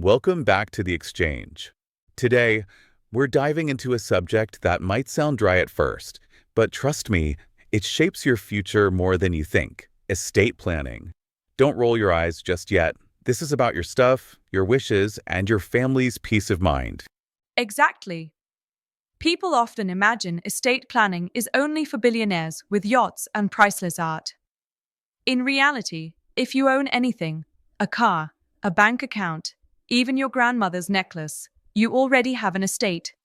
Welcome back to the exchange. Today, we're diving into a subject that might sound dry at first, but trust me, it shapes your future more than you think: estate planning. Don't roll your eyes just yet. This is about your stuff, your wishes, and your family's peace of mind. Exactly. People often imagine estate planning is only for billionaires with yachts and priceless art. In reality, if you own anything, a car, a bank account, even your grandmother's necklace, you already have an estate.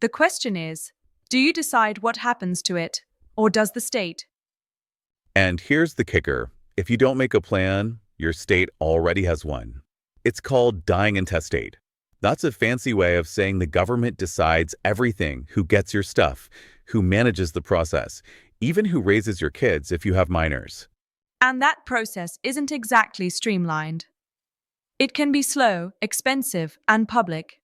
The question is, do you decide what happens to it, or does the state? And here's the kicker. If you don't make a plan, your state already has one. It's called dying intestate. That's a fancy way of saying the government decides everything: who gets your stuff, who manages the process, even who raises your kids if you have minors. And that process isn't exactly streamlined. It can be slow, expensive, and public.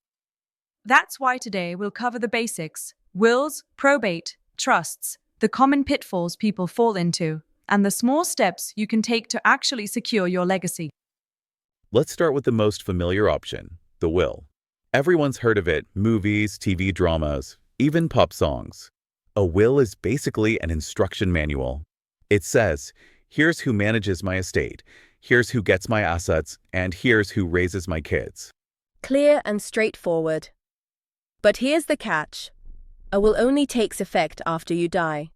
That's why today we'll cover the basics: wills, probate, trusts, the common pitfalls people fall into, and the small steps you can take to actually secure your legacy. Let's start with the most familiar option, the will. Everyone's heard of it: movies, TV dramas, even pop songs. A will is basically an instruction manual. It says, here's who manages my estate, here's who gets my assets, and here's who raises my kids. Clear and straightforward. But here's the catch. A will only takes effect after you die.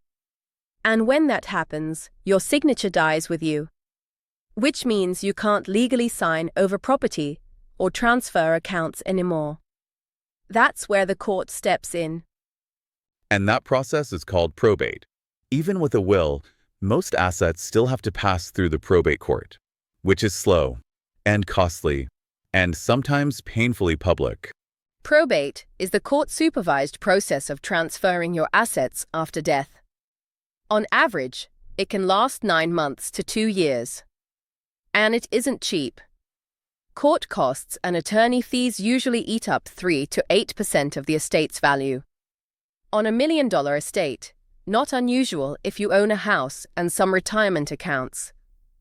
And when that happens, your signature dies with you. Which means you can't legally sign over property or transfer accounts anymore. That's where the court steps in. And that process is called probate. Even with a will, most assets still have to pass through the probate court, which is slow and costly and sometimes painfully public. Probate is the court-supervised process of transferring your assets after death. On average, it can last 9 months to 2 years. And it isn't cheap. Court costs and attorney fees usually eat up 3 to 8% of the estate's value. On a $1 million estate, not unusual if you own a house and some retirement accounts,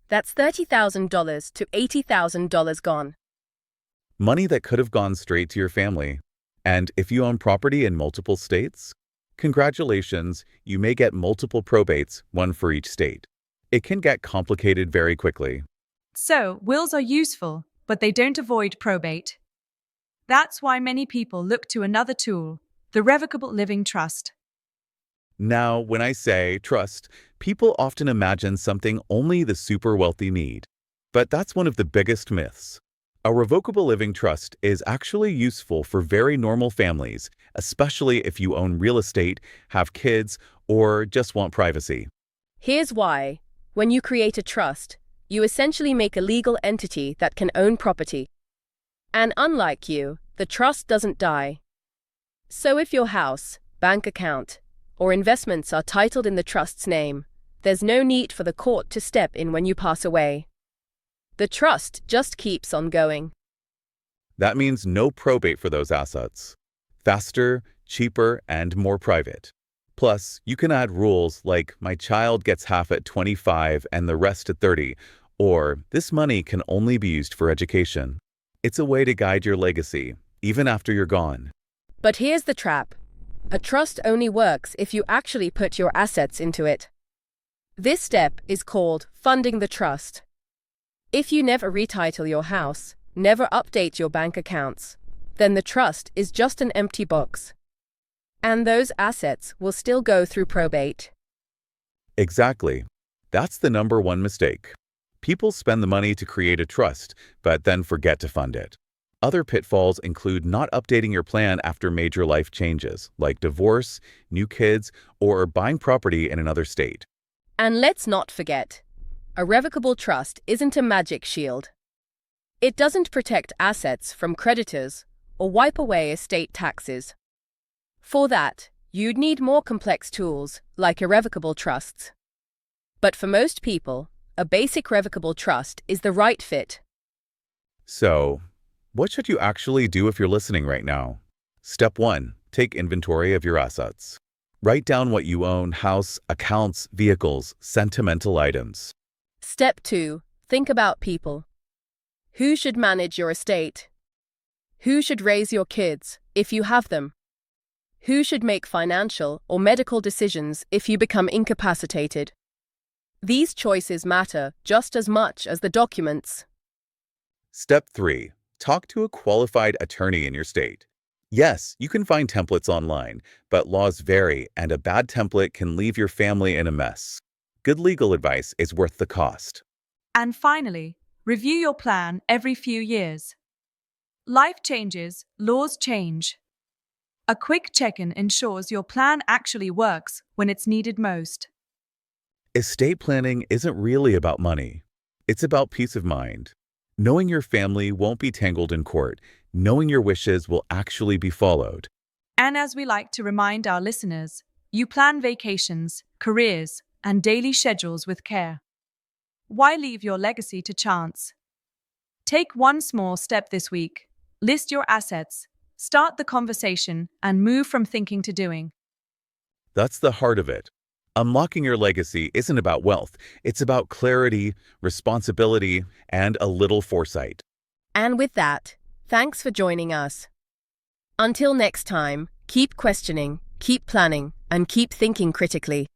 that's $30,000 to $80,000 gone. Money that could have gone straight to your family. And if you own property in multiple states, congratulations, you may get multiple probates, one for each state. It can get complicated very quickly. So, wills are useful, but they don't avoid probate. That's why many people look to another tool, the revocable living trust. Now, when I say trust, people often imagine something only the super wealthy need. But that's one of the biggest myths. A revocable living trust is actually useful for very normal families, especially if you own real estate, have kids, or just want privacy. Here's why. When you create a trust, you essentially make a legal entity that can own property. And unlike you, the trust doesn't die. So if your house, bank account, or investments are titled in the trust's name, there's no need for the court to step in when you pass away. The trust just keeps on going. That means no probate for those assets. Faster, cheaper, and more private. Plus, you can add rules like my child gets half at 25 and the rest at 30, or this money can only be used for education. It's a way to guide your legacy, even after you're gone. But here's the trap. A trust only works if you actually put your assets into it. This step is called funding the trust. If you never retitle your house, never update your bank accounts, then the trust is just an empty box. And those assets will still go through probate. Exactly. That's the number one mistake. People spend the money to create a trust, but then forget to fund it. Other pitfalls include not updating your plan after major life changes, like divorce, new kids, or buying property in another state. And let's not forget, a revocable trust isn't a magic shield. It doesn't protect assets from creditors or wipe away estate taxes. For that, you'd need more complex tools like irrevocable trusts. But for most people, a basic revocable trust is the right fit. So, what should you actually do if you're listening right now? Step 1. Take inventory of your assets. Write down what you own: house, accounts, vehicles, sentimental items. Step 2. Think about people. Who should manage your estate? Who should raise your kids, if you have them? Who should make financial or medical decisions if you become incapacitated? These choices matter just as much as the documents. Step 3. Talk to a qualified attorney in your state. Yes, you can find templates online, but laws vary and a bad template can leave your family in a mess. Good legal advice is worth the cost. And finally, review your plan every few years. Life changes, laws change. A quick check-in ensures your plan actually works when it's needed most. Estate planning isn't really about money. It's about peace of mind. Knowing your family won't be tangled in court, knowing your wishes will actually be followed. And as we like to remind our listeners, you plan vacations, careers, and daily schedules with care. Why leave your legacy to chance? Take one small step this week. List your assets, start the conversation, and move from thinking to doing. That's the heart of it. Unlocking your legacy isn't about wealth. It's about clarity, responsibility, and a little foresight. And with that, thanks for joining us. Until next time, keep questioning, keep planning, and keep thinking critically.